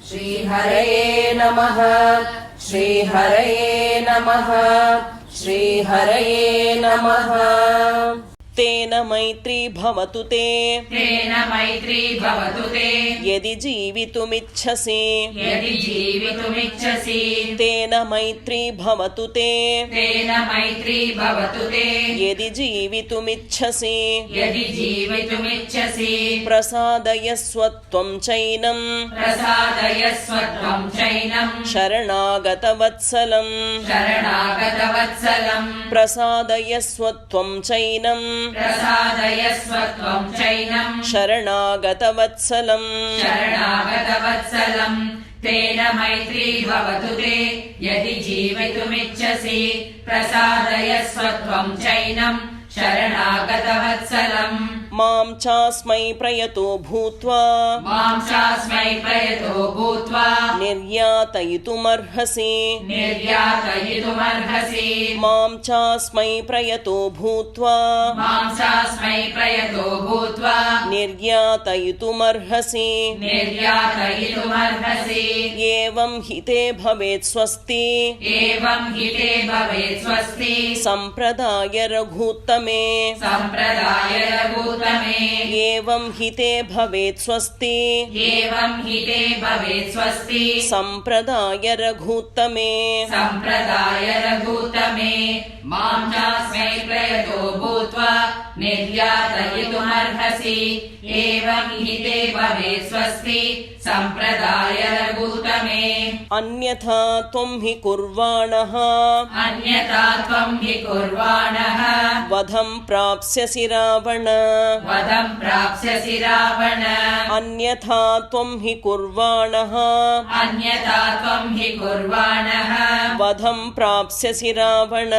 श्रीहरये नमः श्रीहरये नमः श्रीहरये नमः। तेन मैत्री भवतु ते तेन मैत्री भवतु ते यदि जीवितुमिच्छसि यदि जीवितुमिच्छसि तेन मैत्री भवतु ते तेन मैत्री भवतु ते यदि जीवितुमिच्छसि यदि जीवितुमिच्छसि प्रसादयस्व त्वं चैनं प्रसादयस्व त्वं चैनं शरणागतवत्सलं शरणागतवत्सलं प्रसादयस्व त्वं चैनं प्रसादयस्व त्वं चैनं शरणागतवत्सलं शरणागतवत्सलं तेन मैत्री भवतु ते यदि जीवितुमिच्छसि प्रसादयस्व त्वं चैनं शरणागतवत्सलं मां चास्मै प्रयतो भूत्वा मां चास्मै प्रयतो भूत्वा निर्यातयितुमर्हसि निर्यातयितुमर्हसि मां चास्मै प्रयतो भूत्वा मां चास्मै प्रयतो भूत्वा निर्यातयितुमर्हसि निर्यातयितुमर्हसि एवं हि ते भवेत् स्वस्ति एवं हि ते भवेत् स्वस्ति सम्प्रदाय रघूत्तमे सम्प्रदाय रघूतमे एवं हि ते भवेत् स्वस्ति एवं हि ते भवेत् स्वस्ति सम्प्रदाय रघूत्तमे सम्प्रदाय रघूतमे मां चास्मै प्रयतो भूत्वा निर्यातयितुमर्हसि एवं हि ते भवेत् स्वस्ति सम्प्रदाय रघूतमे अन्यथा त्वं हि कुर्वाणः अन्यथा त्वं हि कुर्वाणः वधं प्राप्स्यसि रावण वधं प्राप्स्यसि रावण अन्यथा त्वं हि कुर्वाणः अन्यथा त्वं हि कुर्वाणः वधं प्राप्स्यसि रावण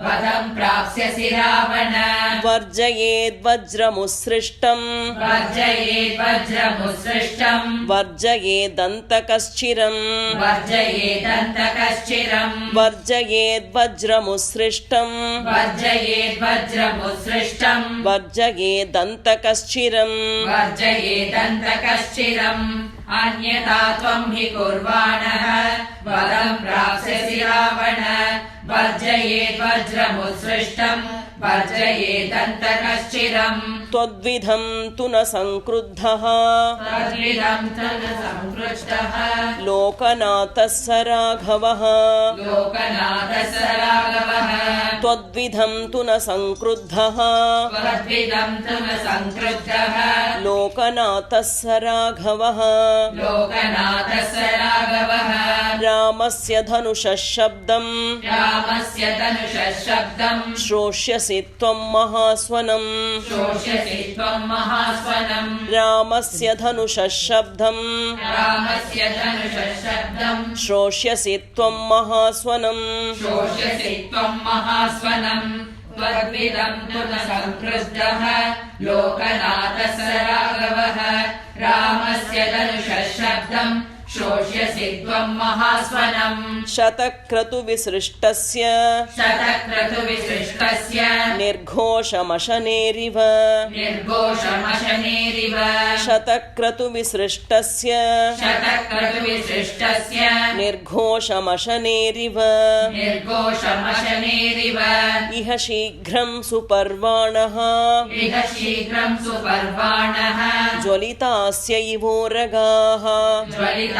वधं प्राप्स्यसि रावण वर्जयेद्वज्रमुत्सृष्टं वर्जयेद्वज्रमुत्सृष्टं वर्जयेदन्तकश्चिरं वर्जयेदन्तकश्चिरं वर्जयेद्वज्रमुत्सृष्टं वर्जयेद्वज्रमुत्सृष्टं वर्जयेदन्तकश्चिरं वर्जयेदन्तकश्चिरम् अन्यथा त्वं हि कुर्वाणः वधं प्राप्स्यसि रावण वर्जयेद्वज्रमुत्सृष्टं वर्जयेदन्तकश्चिरम् त्वद्विधं तु न संक्रुद्धः तद्विधं तु न संक्रुद्धः लोकनाथः स राघवः लोकनाथः स राघवः त्वद्विधं तु न संक्रुद्धः तद्विधं तु न संक्रुद्धः लोकनाथः स राघवः लोकनाथः स राघवः रामस्य धनुषः शब्दं रामस्य धनुषः शब्दं श्रोष्यसि त्वं महास्वनं श्रोष्यसि त्वं महास्वनं रामस्य धनुषः शब्दं रामस्य धनुषः शब्दं श्रोष्यसि त्वं महास्वनं श्रोष्यसि त्वं महास्वनं त्वद्विधं तु न संक्रुद्धः लोकनाथः स राघवः रामस्य धनुषः शब्दं श्रोष्यसि त्वं महास्वनं शतक्रतुविसृष्टस्य शतक्रतुविसृष्टस्य निर्घोषमशनेरिव निर्घोषमशनेरिव शतक्रतुविसृष्टस्य शतक्रतुविसृष्टस्य निर्घोषमशनेरिव निर्घोषमशनेरिव इह शीघ्रं सुपर्वाणः इह शीघ्रं सुपर्वाणः ज्वलितास्य इवोरगाः ज्वलितास्य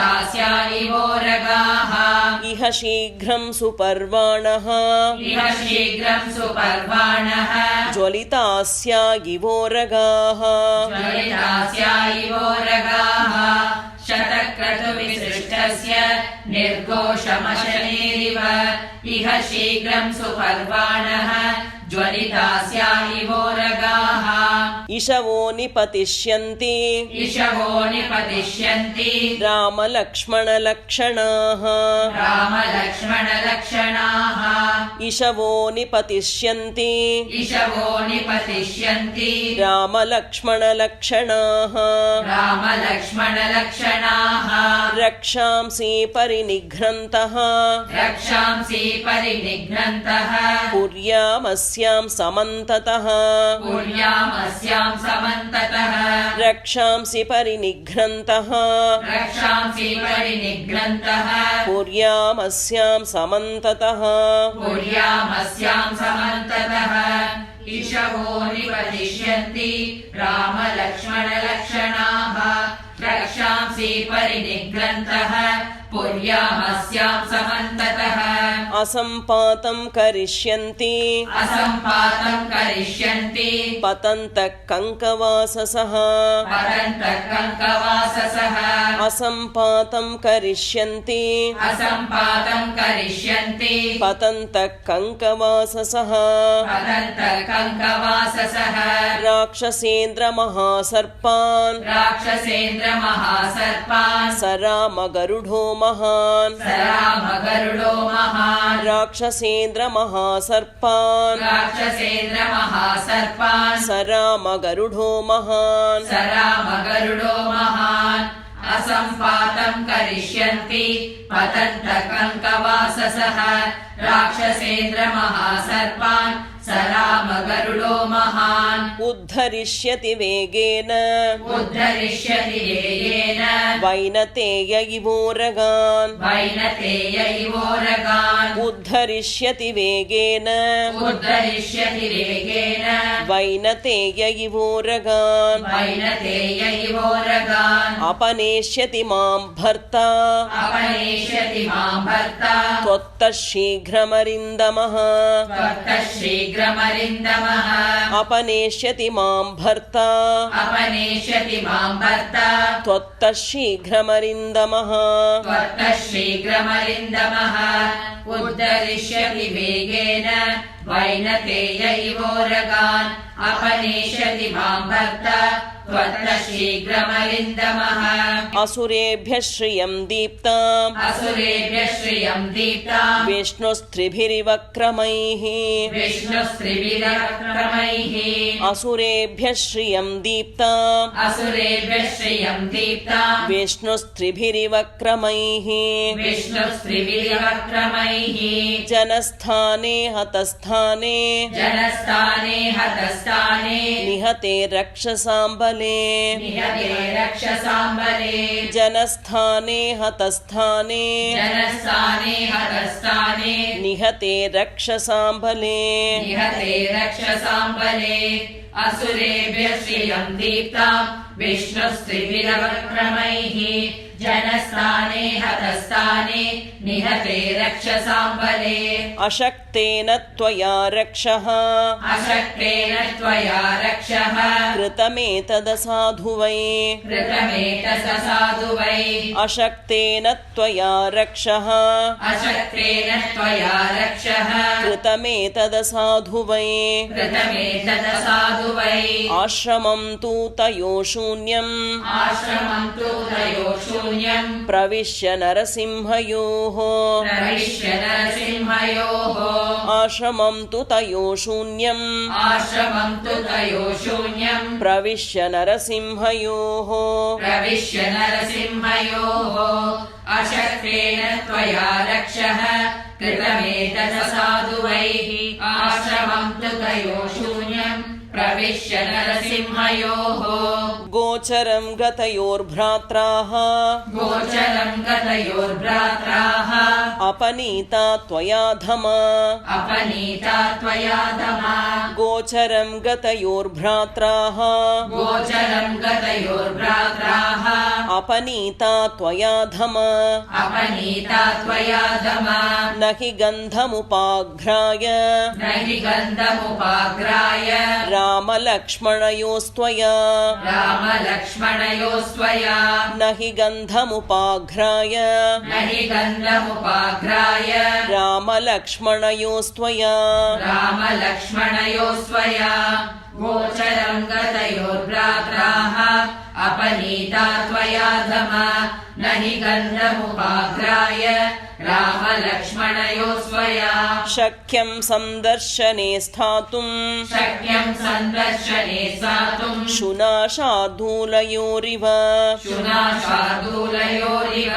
इवोरगाः इह शीघ्रं सुपर्वाणः इह शीघ्रं सुपर्वाणः ज्वलितास्य इवोरगाः ज्वलितास्य इवोरगाः शतक्रतुविसृष्टस्य निर्घोषमशनेरिव इह शीघ्रं सुपर्वाणः ज्वलितास्य इवोरगाः इषवो निपतिष्यन्ति इषवो निपतिष्यन्ति रामलक्ष्मणलक्षणाः रामलक्ष्मणलक्षणाः इषवो निपतिष्यन्ति इषवो निपतिष्यन्ति रामलक्ष्मणलक्षणाः रामलक्ष्मणलक्षणाः रक्षांसि परिनिघ्नन्तः रक्षांसि परिनिघ्नन्तः कुर्यामस्य पुर्यामस्यां समन्ततः पुर्यामस्यां समन्ततः रक्षांसि परिनिघ्नन्तः रक्षांसि परिनिघ्नन्तः पुर्यामस्यां समन्ततः पुर्यामस्यां समन्ततः इषवो निपतिष्यन्ति रामलक्ष्मणलक्षणाः रक्षांसि परिनिघ्नन्तः पुर्यामस्यां समन्ततः असम्पातं करिष्यन्ति असम्पातं करिष्यन्ति पतन्तः कङ्कवाससः पतन्तः कङ्कवाससः असम्पातं करिष्यन्ति असम्पातं करिष्यन्ति पतन्तः कङ्कवाससः पतन्तः कङ्कवाससः राक्षसेन्द्रमहासर्पान् राक्षसेन्द्रमहासर्पान् सरामगरुडो महान् सरामगरुडो महान् राक्षसेन्द्रमहासर्पान् राक्षसेन्द्रमहासर्पान् सरामगरुडो महान् सरामगरुडो महान् असम्पातं करिष्यन्ति पतन्तः कङ्कवाससः राक्षसेन्द्रमहासर्पान् सरामगरुडो महान् उद्धरिष्यति वेगेन उद्धरिष्यति वेगेन वैनतेय इवोरगान् वैनतेय इवोरगान् उद्धरिष्यति वेगेन उद्धरिष्यति वेगेन वैनतेय इवोरगान् वैनतेय इवोरगान् अपनेष्यति मां भर्ता अपनेष्यति मां भर्ता त्वत्तः शीघ्रमरिन्दमः त्वत्तः शीघ्रमरिन्दमः अपनेष्यति मां भर्ता अपनेष्यति मां भर्ता त्वत्तः शीघ्रमरिन्दमः त्वत्तः शीघ्रमरिन्दमः उद्धरिष्यति वेगेन वैनतेय इवोरगान् अपनेष्यति मां भर्ता त्वत्तः शीघ्रमरिन्दमः असुरेभ्यः श्रियं दीप्ताम् असुरेभ्यः श्रियं दीप्ताम् विष्णुस्त्रिभिर्वक्रमैः विष्णुस्त्रिभिरक्रमैः असुरेभ्यः श्रियं दीप्ताम् असुरेभ्यः श्रियं दीप्ताम् विष्णुस्त्रिभिर्वक्रमैः विष्णुस्त्रिभिरक्रमैः जनस्थाने हतस्थाने जनस्थाने हतस्थाने निहते रक्षसाम्बले निहते रक्षसाम्बले जनस्थाने हतस्थाने जनस्थाने हतस्थाने निहते रक्षसाम्बले निहते रक्षसाम्बले असुरेभ्यः श्रियं दीप्ताम् विष्णुस्त्रिभिरवक्रमैः जनस्थाने हतस्थाने निहते रक्षसाम्बले अशक्तेन त्वया रक्षः अशक्तेन त्वया रक्षः कृतमेतदसाधु वै कृतमेतदसाधु वै अशक्तेन त्वया रक्षः अशक्तेन त्वया रक्षः कृतमेतदसाधु वै कृतमेतदसाधु वै आश्रमं तु तयो शून्यम् आश्रमं तु तयो शून्यं प्रविश्य नरसिंहयोः प्रविश्य नरसिंहयोः आश्रमं तु तयो शून्यम् आश्रमं तु तयो शून्यं प्रविश्य नरसिंहयोः प्रविश्य नरसिंहयोः अशक्तेन त्वया रक्षः कृतमेतदसाधु वैः आश्रमं तु तयो शून्यं प्रविश्य नरसिंहयोः गोचरं गतयोर्भ्रात्राः गोचरं गतयोर्भ्रात्राः अपनीता त्वयाधमा अपनीता त्वयाधमा गोचरं गतयोर्भ्रात्राः गोचरं गतयोर्भ्रात्राः अपनीता त्वयाधमा अपनीता त्वयाधमा न हि गन्धमुपाघ्राय न हि गन्धमुपाग्राय रामलक्ष्मणयोस्त्वया रामलक्ष्मणयोस्त्वया न हि गन्धमुपाघ्राय न हि गन्धमुपाग्राय रामलक्ष्मणयोस्त्वया रामलक्ष्मणयोस्त्वया गोचरं गतयोर्भ्रात्राः अपनीता त्वयाधमा न हि गन्धमुपाग्राय रामलक्ष्मणयोस्त्वया शक्यं सन्दर्शने स्थातुम् शक्यं सन्दर्शने स्थातुम् शुनाशार्दूलयोरिव शुनाशार्दूलयोरिव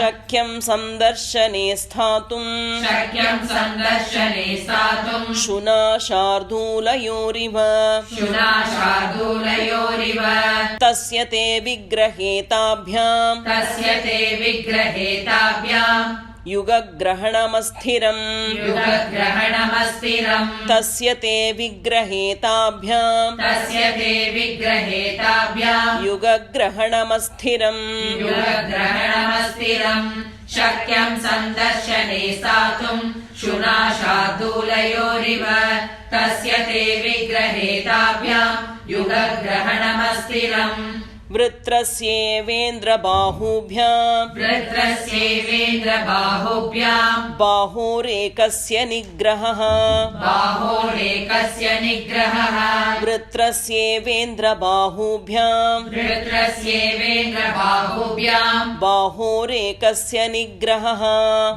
शक्यं सन्दर्शने स्थातुं शक्यं सन्दर्शने स्थातुं शुना शार्दूलयोरिव शुनाशार्दूलयोरिव तस्य ते विग्रहेताभ्यां तस्य ते विग्रहेताभ्याम् युगग्रहणमस्थिरम् युगग्रहणमस्थिरम् तस्य ते विग्रहेताभ्यां तस्य ते विग्रहेताभ्याम् युगग्रहणमस्थिरम् युगग्रहणमस्थिरम् शक्यं सन्दर्शने स्थातुं शुनाशार्दूलयोरिव तस्य ते विग्रहेताभ्याम् युगग्रहणमस्थिरम् वृत्रस्येवेन्द्रबाहुभ्यां वृत्रस्येवेन्द्रबाहुभ्याम् बाहुरेकस्य निग्रहः बाहोरेकस्य निग्रहः वृत्रस्येवेन्द्रबाहुभ्यां वृत्रस्येवेन्द्रबाहुभ्याम् बाहुरेकस्य निग्रहः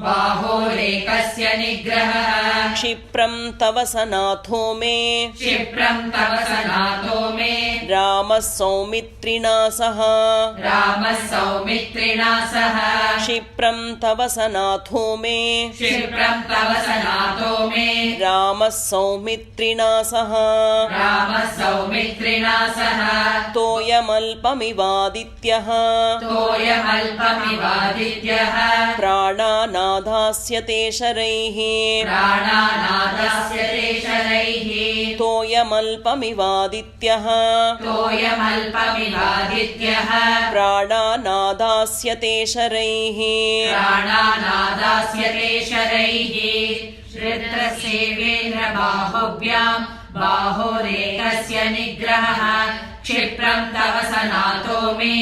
बाहोरेकस्य निग्रहः क्षिप्रं तव सनाथो मे क्षिप्रं तव सनातो मे रामः सौमित्रिणा सह रामः सौमित्रिणा सह क्षिप्रं तव सनाथो मे क्षिप्रं तव सनातो मे रामः सौमित्रिणा सह रामः सौमित्रिणा सह तोयमल्पमिवादित्यः तोयमल्पमिवादित्यः प्राणानादास्यते शरैः प्राणानादस्यते शरैः तोयमल्पमिवादित्यः तोयमल्पमिवादित्यः प्राणानादास्यते शरैः प्राणानादास्यते शरैः वृत्रस्येवेन्द्रबाहुभ्याम् बाहोरेकस्य निग्रहः क्षिप्रं तव सनातो मे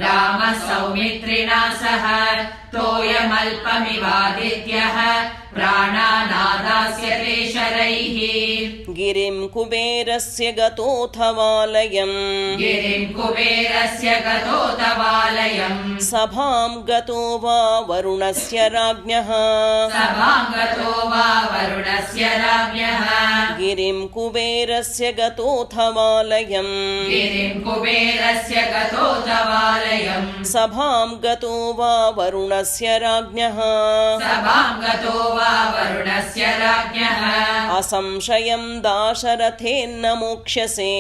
रामः सौमित्रिणा सह तोयमल्पमिवादित्यः प्राणानादास्यते शरैः गिरिं कुबेरस्य गतोऽथवालयम् गिरिं कुबेरस्य गतोऽथवालयम् सभां गतो वा वरुणस्य राज्ञः सभां गतो वा वरुणस्य राज्ञः गिरिं कुबेरस्य गतोऽथवालयम् गिरिं कुबेरस्य गतोऽथवालयम् सभां गतो वा वरुणस्य राज्ञः सभां गतो वा वरुणस्य राज्ञः असंशयं दाशरथेन्न मोक्ष्यसे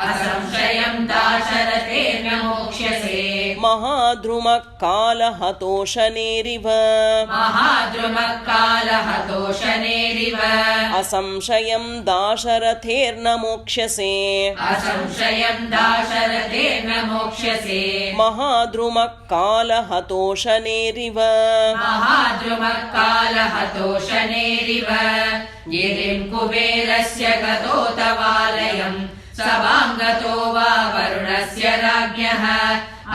असंशयं दाशरथेन मोक्ष्यसे महाद्रुमः कालहतोषनेरिव महाद्रुमः कालहतोषनेरिव असंशयं दाशरथेर्न मोक्ष्यसे असंशयं दाशरथेन मोक्ष्यसे महाद्रुमः कालहतोषनेरिव महाद्रुमः कालहतोषनेरिव गिरिं कुबेरस्य गतोऽथवालयम् सभां गतो वा वरुणस्य राज्ञः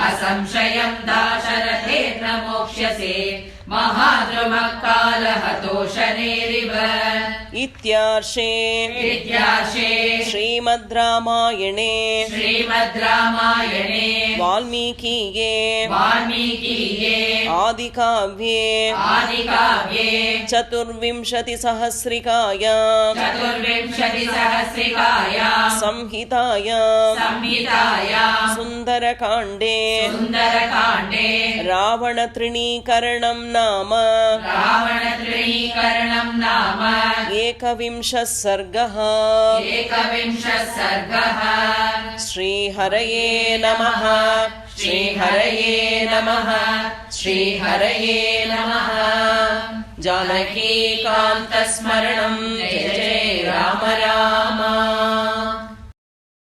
असंशयं दाशरथेन मोक्ष्यसे महाद्रुमः कालहतोषनेरिव इत्यार्षे श्रीमद् रामायणे वाल्मीकीये आदिकाव्ये चतुर्विंशतिसहस्रिकायां संहितायां सुन्दरकाण्डे रावणतृणीकरणं नाम एकविंशः सर्गः श्रीहरये नमः श्रीहरये नमः श्रीहरये नमः जानकीकान्तस्मरणं जय जय राम राम।